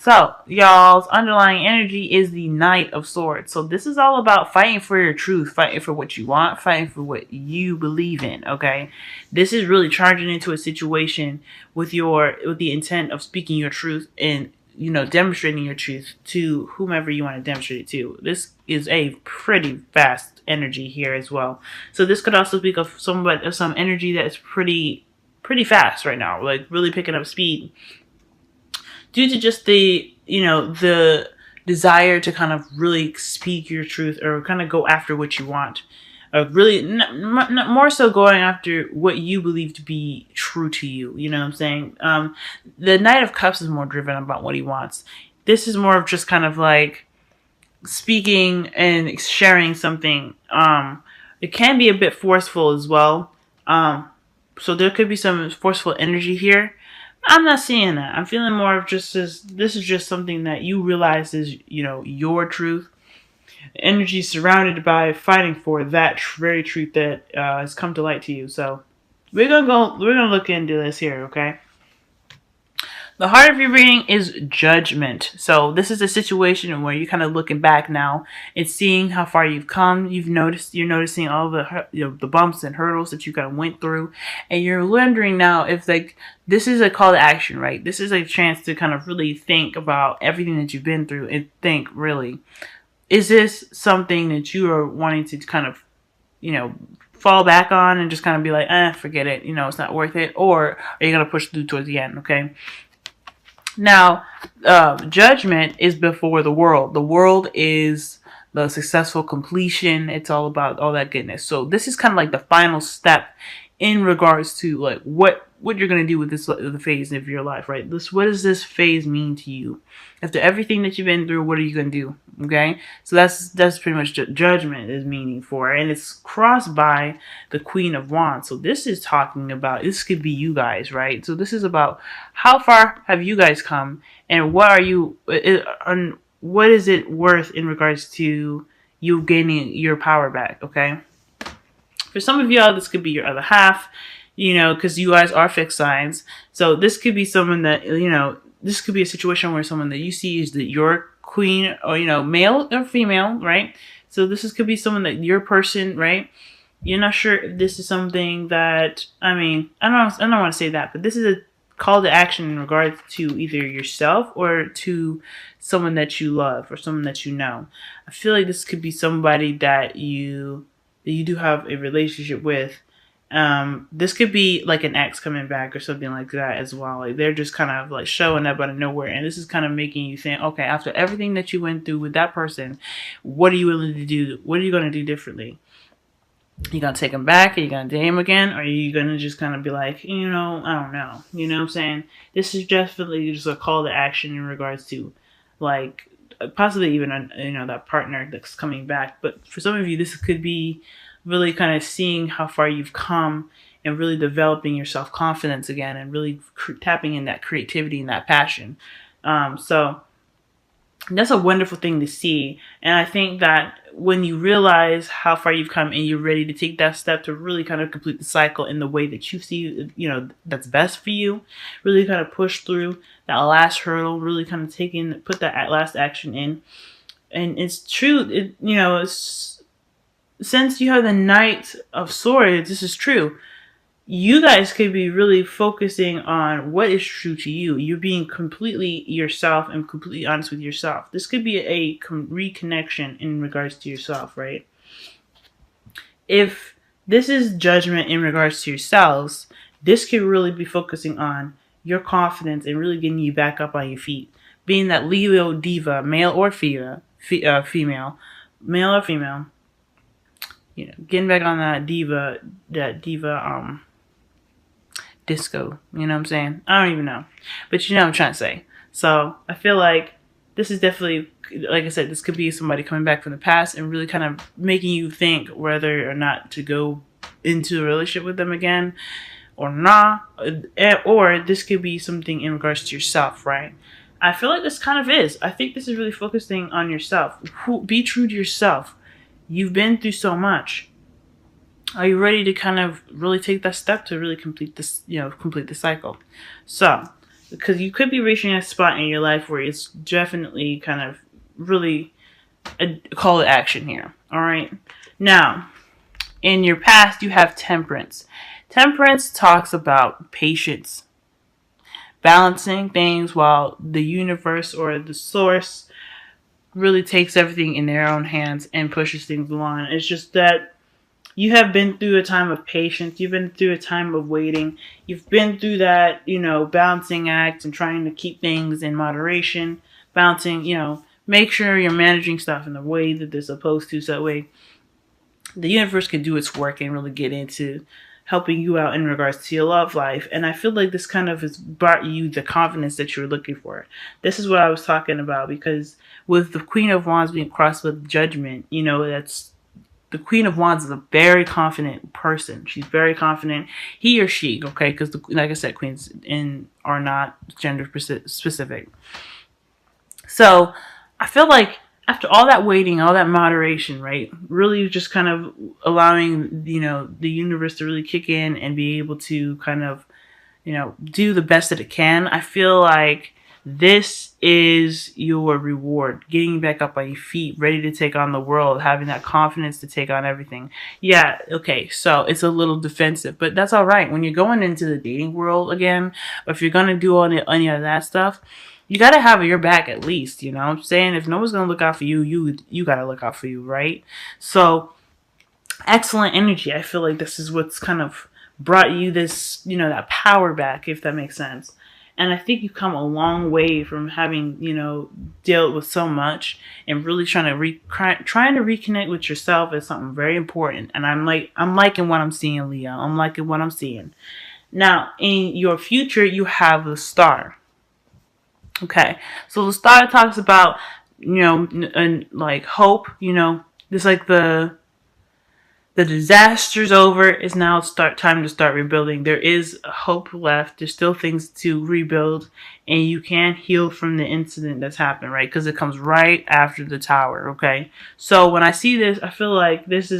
So, y'all's underlying energy is the Knight of Swords. So, this is all about fighting for your truth, fighting for what you want, fighting for what you believe in, okay? This is really charging into a situation with the intent of speaking your truth and, demonstrating your truth to whomever you want to demonstrate it to. This is a pretty fast energy here as well. So, this could also speak of some energy that is pretty fast right now, like really picking up speed due to just the desire to kind of really speak your truth or kind of go after what you want. Really, more so going after what you believe to be true to you. You know what I'm saying? The Knight of Cups is more driven about what he wants. This is more of just kind of like speaking and sharing something. It can be a bit forceful as well. So there could be some forceful energy here. I'm not seeing that. I'm feeling more of just this is just something that you realize is, your truth. Energy surrounded by fighting for that very truth that has come to light to you. So we're gonna look into this here, okay? The heart of your reading is judgment. So this is a situation where you're kind of looking back now and seeing how far you've come. You're noticing all the bumps and hurdles that you kind of went through, and you're wondering now if this is a call to action, right? This is a chance to kind of really think about everything that you've been through and think, really, is this something that you are wanting to kind of, fall back on and just kind of be like, forget it, it's not worth it, or are you gonna push through towards the end, okay? Now, judgment is before the world. The world is the successful completion. It's all about all that goodness. So this is kind of like the final step in regards to like what you're gonna do with the phase of your life, right? What does this phase mean to you? After everything that you've been through, what are you gonna do? Okay, so that's pretty much judgment is meaning for, and it's crossed by the Queen of Wands. So this is talking about, this could be you guys, right? So this is about how far have you guys come, and what is it worth in regards to you gaining your power back? Okay. For some of y'all, this could be your other half, because you guys are fixed signs. So this could be someone that, this could be a situation where someone that you see is your queen, or, male or female, right? So could be someone that your person, right? You're not sure if this is something that, I don't want to say that, but this is a call to action in regards to either yourself or to someone that you love or someone that you know. I feel like this could be somebody that you do have a relationship with. This could be like an ex coming back or something like that as well. Like they're just kind of like showing up out of nowhere, and this is kind of making you think, okay, after everything that you went through with that person, what are you willing to do? What are you going to do differently? You gonna take him back? Are you gonna date him again? Or are you gonna just kind of be like, I don't know. You know what I'm saying? This is definitely just a call to action in regards to like possibly even that partner that's coming back. But for some of you, this could be really kind of seeing how far you've come and really developing your self-confidence again and really tapping in that creativity and that passion. So that's a wonderful thing to see. And I think that when you realize how far you've come and you're ready to take that step to really kind of complete the cycle in the way that you see, that's best for you, really kind of push through that last hurdle, really kind of put that last action in. And it's true, since you have the Knight of Swords, this is true. You guys could be really focusing on what is true to you. You're being completely yourself and completely honest with yourself. This could be a reconnection in regards to yourself, right? If this is judgment in regards to yourselves, this could really be focusing on your confidence and really getting you back up on your feet. Being that Leo diva, male or female, male or female, getting back on that diva disco, you know what I'm saying? I don't even know, but you know what I'm trying to say. So I feel like this is definitely, like I said, this could be somebody coming back from the past and really kind of making you think whether or not to go into a relationship with them again or not, or this could be something in regards to yourself, right? I feel like this kind of is. I think this is really focusing on yourself. Be true to yourself. You've been through so much. Are you ready to kind of really take that step to really complete this, complete the cycle? So because you could be reaching a spot in your life where it's definitely kind of really a call to action here. All right. Now, in your past, you have temperance. Temperance talks about patience, balancing things while the universe or the source really takes everything in their own hands and pushes things along. It's just that you have been through a time of patience. You've been through a time of waiting. You've been through that, balancing act and trying to keep things in moderation. Balancing, make sure you're managing stuff in the way that they're supposed to. So that way the universe can do its work and really get into helping you out in regards to your love life. And I feel like this kind of has brought you the confidence that you were looking for. This is what I was talking about, because with the Queen of Wands being crossed with Judgment, that's the Queen of Wands is a very confident person. She's very confident. He or she, okay? Because, like I said, queens are not gender specific. So I feel like after all that waiting, all that moderation, right? Really just kind of allowing, the universe to really kick in and be able to kind of, do the best that it can. I feel like this is your reward. Getting back up on your feet, ready to take on the world, having that confidence to take on everything. Yeah, okay, so it's a little defensive, but that's all right. When you're going into the dating world again, or if you're going to do any of that stuff, you got to have your back at least, what I'm saying? If no one's going to look out for you, you got to look out for you, right? So, excellent energy. I feel like this is what's kind of brought you this, that power back, if that makes sense. And I think you've come a long way from having, dealt with so much, and really trying to reconnect with yourself is something very important. And I'm liking what I'm seeing, Leo. I'm liking what I'm seeing. Now, in your future, you have the Star. Okay, so the Star talks about, like hope, just like the disaster's over. It's now time to start rebuilding. There is hope left. There's still things to rebuild, and you can heal from the incident that's happened, right? Because it comes right after the Tower, okay? So when I see this, I feel like this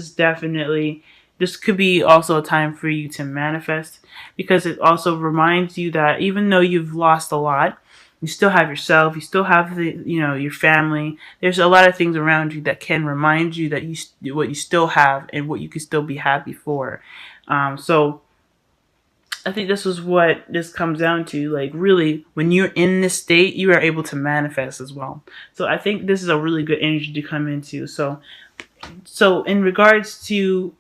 could be also a time for you to manifest, because it also reminds you that even though you've lost a lot, you still have yourself. You still have your family. There's a lot of things around you that can remind you that what you still have and what you can still be happy for. So I think this is what this comes down to. Like, really, when you're in this state, you are able to manifest as well. So I think this is a really good energy to come into. So in regards to,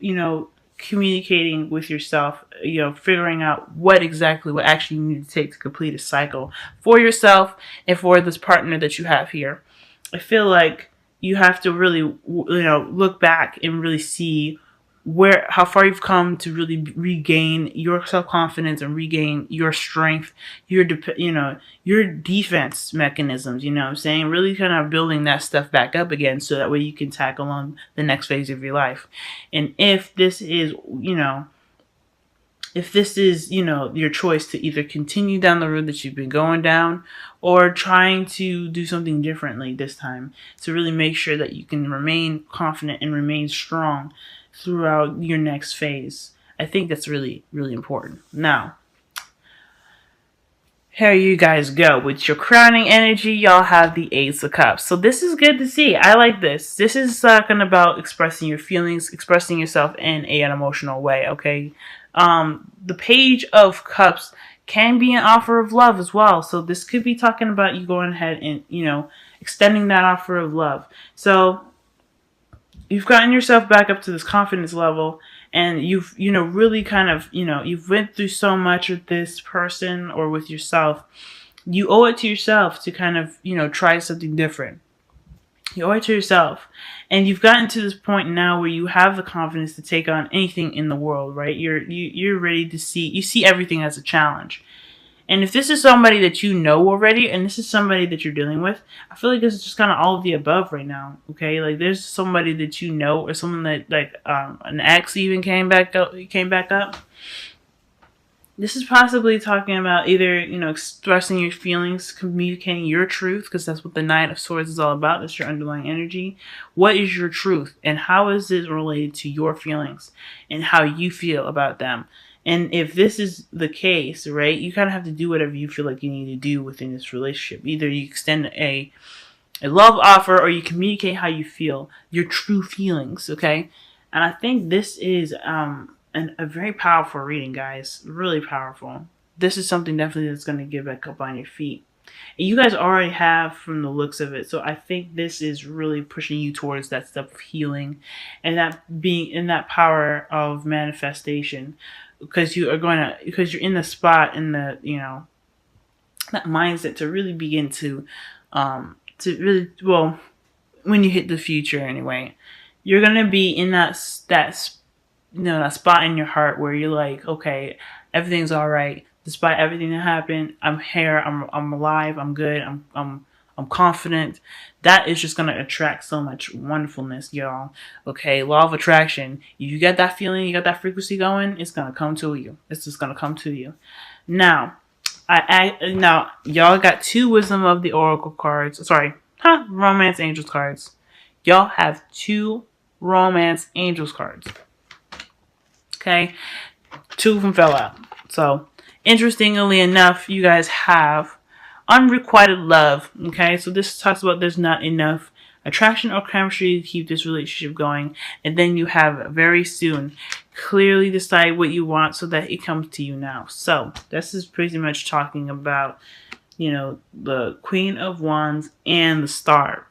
communicating with yourself, figuring out what actually you need to take to complete a cycle for yourself and for this partner that you have here. I feel like you have to really, look back and really see how far you've come to really regain your self-confidence and regain your strength, your defense mechanisms, what I'm saying? Really kind of building that stuff back up again, so that way you can tackle on the next phase of your life. And if this is, your choice to either continue down the road that you've been going down, or trying to do something differently this time, to really make sure that you can remain confident and remain strong throughout your next phase. I think that's really, really important. Now, here you guys go. With your crowning energy, y'all have the Ace of Cups. So this is good to see. I like this. This is talking about expressing your feelings, expressing yourself in an emotional way, okay? The Page of Cups can be an offer of love as well. So this could be talking about you going ahead and, extending that offer of love. So you've gotten yourself back up to this confidence level, and you've, really kind of, you've went through so much with this person or with yourself. You owe it to yourself to kind of, try something different. You owe it to yourself. And you've gotten to this point now where you have the confidence to take on anything in the world, right? You're ready to see everything as a challenge. And if this is somebody that you know already, and this is somebody that you're dealing with, I feel like this is just kind of all of the above right now, okay? Like, there's somebody that you know, or someone that, like, an ex even came back up. This is possibly talking about either, expressing your feelings, communicating your truth, because that's what the Knight of Swords is all about. That's your underlying energy. What is your truth, and how is it related to your feelings and how you feel about them? And if this is the case, right, you kind of have to do whatever you feel like you need to do within this relationship. Either you extend a love offer, or you communicate how you feel, your true feelings, okay? And I think this is a very powerful reading, guys. Really powerful. This is something definitely that's going to get back up on your feet. And you guys already have from the looks of it. So I think this is really pushing you towards that step of healing and that being in that power of manifestation. Because because you're in the spot in the, that mindset to really begin to really, well, when you hit the future anyway, you're going to be in that spot in your heart where you're like, okay, everything's all right. Despite everything that happened, I'm here. I'm alive. I'm good. I'm confident. That is just gonna attract so much wonderfulness, y'all. Okay, law of attraction. You got that feeling, you got that frequency going. It's gonna come to you. It's just gonna come to you. Now, now y'all got 2 wisdom of the oracle cards. Sorry, romance angels cards. Y'all have 2 romance angels cards. Okay, 2 of them fell out. So, interestingly enough, you guys have unrequited love. Okay, so this talks about there's not enough attraction or chemistry to keep this relationship going. And then you have very soon, clearly decide what you want so that it comes to you now. So, this is pretty much talking about, the Queen of Wands and the Star.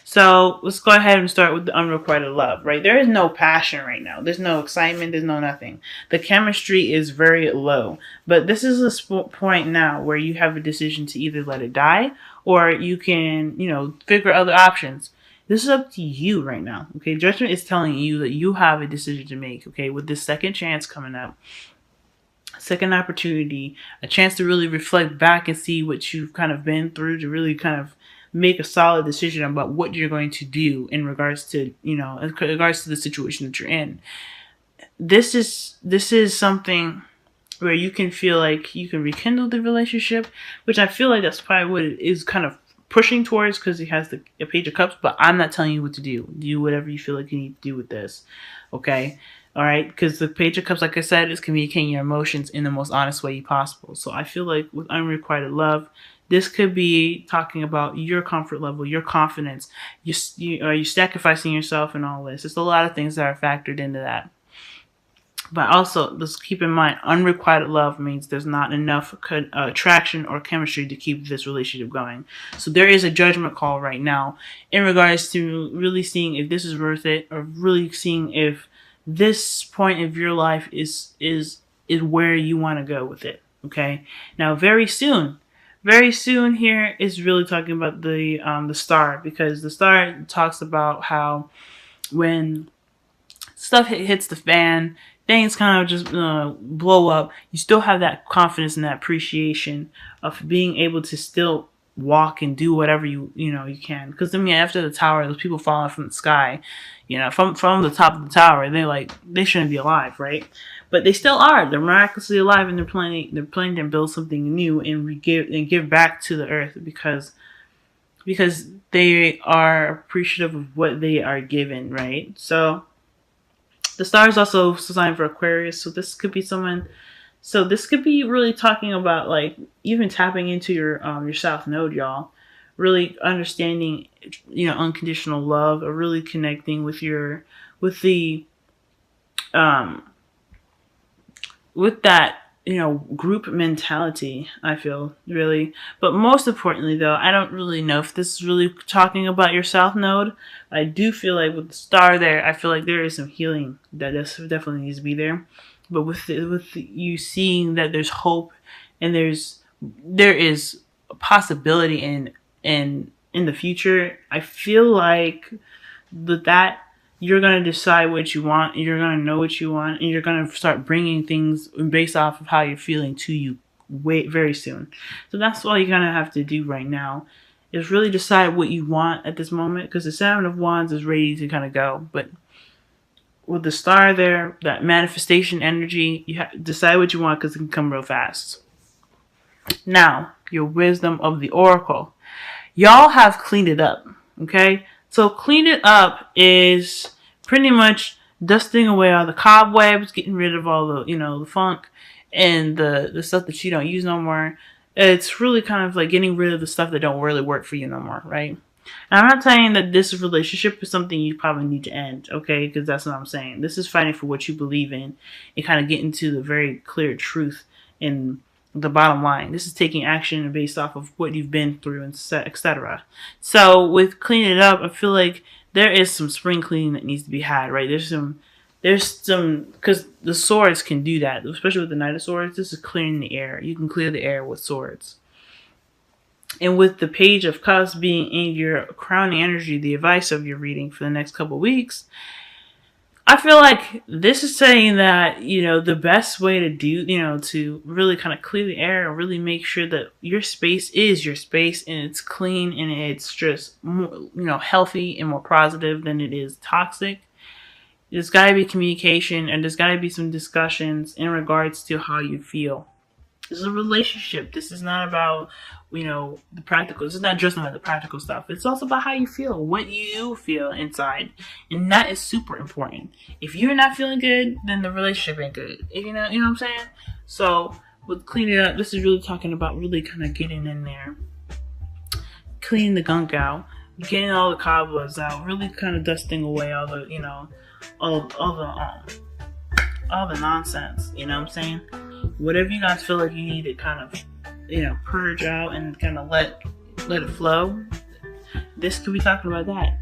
So let's go ahead and start with the unrequited love, right? There is no passion right now. There's no excitement. There's no nothing. The chemistry is very low. But this is a point now where you have a decision to either let it die or you can, figure other options. This is up to you right now, okay? Judgment is telling you that you have a decision to make, okay? With this second chance coming up, second opportunity, a chance to really reflect back and see what you've kind of been through, to really kind of make a solid decision about what you're going to do in regards to, the situation that you're in. This is something where you can feel like you can rekindle the relationship, which I feel like that's probably what it is kind of pushing towards, because it has a Page of Cups, but I'm not telling you what to do. Do whatever you feel like you need to do with this, okay? All right, because the Page of Cups, like I said, is communicating your emotions in the most honest way possible. So I feel like with unrequited love, this could be talking about your comfort level, your confidence. Are you sacrificing yourself and all this? There's a lot of things that are factored into that. But also, let's keep in mind, unrequited love means there's not enough attraction or chemistry to keep this relationship going. So there is a judgment call right now in regards to really seeing if this is worth it, or really seeing if this point of your life is where you want to go with it. Okay. Now, very soon here is really talking about the Star, because the Star talks about how when stuff hits the fan, things kind of just blow up. You still have that confidence and that appreciation of being able to still walk and do whatever you can. Because after the tower, those people falling from the sky, from the top of the tower, they shouldn't be alive, right? But they still are. They're miraculously alive, and they're planning to build something new and give back to the earth because they are appreciative of what they are given, right? So the Star is also a sign for Aquarius, so this could be someone. So this could be really talking about even tapping into your South Node, y'all. Really understanding, unconditional love, or really connecting with that group mentality, I feel, really. But most importantly, though, I don't really know if this is really talking about your South Node. I do feel like with the Star there, I feel like there is some healing that definitely needs to be there. But with you seeing that there's hope, and there is a possibility in the future, I feel like that you're going to decide what you want, you're going to know what you want, and you're going to start bringing things based off of how you're feeling to you very soon. So that's all you're going to have to do right now, is really decide what you want at this moment, because the Seven of Wands is ready to kind of go. But with the Star there, that manifestation energy, you have to decide what you want, because it can come real fast. Now, your wisdom of the Oracle. Y'all have cleaned it up, okay? So clean it up is pretty much dusting away all the cobwebs, getting rid of all the, the funk and the stuff that you don't use no more. It's really kind of like getting rid of the stuff that don't really work for you no more, right? And I'm not saying that this relationship is something you probably need to end, okay? Because that's what I'm saying. This is fighting for what you believe in and kind of getting to the very clear truth in the bottom line. This is taking action based off of what you've been through, and etc. So with cleaning it up, I feel like there is some spring cleaning that needs to be had, right? There's some, because the swords can do that, especially with the Knight of Swords. This is clearing the air. You can clear the air with swords. And with the Page of Cups being in your crowning energy, the advice of your reading for the next couple of weeks, I feel like this is saying that, the best way to do, to really kind of clear the air and really make sure that your space is your space and it's clean and it's just more, healthy and more positive than it is toxic. There's got to be communication and there's got to be some discussions in regards to how you feel. This is a relationship. This is not about, the practical. This is not just about the practical stuff. It's also about how you feel, what you feel inside. And that is super important. If you're not feeling good, then the relationship ain't good. You know what I'm saying? So, with cleaning up, this is really talking about really kind of getting in there, cleaning the gunk out, getting all the cobwebs out, really kind of dusting away all the, all the nonsense. You know what I'm saying? Whatever you guys feel like you need to kind of, purge out and kind of let it flow. This could be talking about that.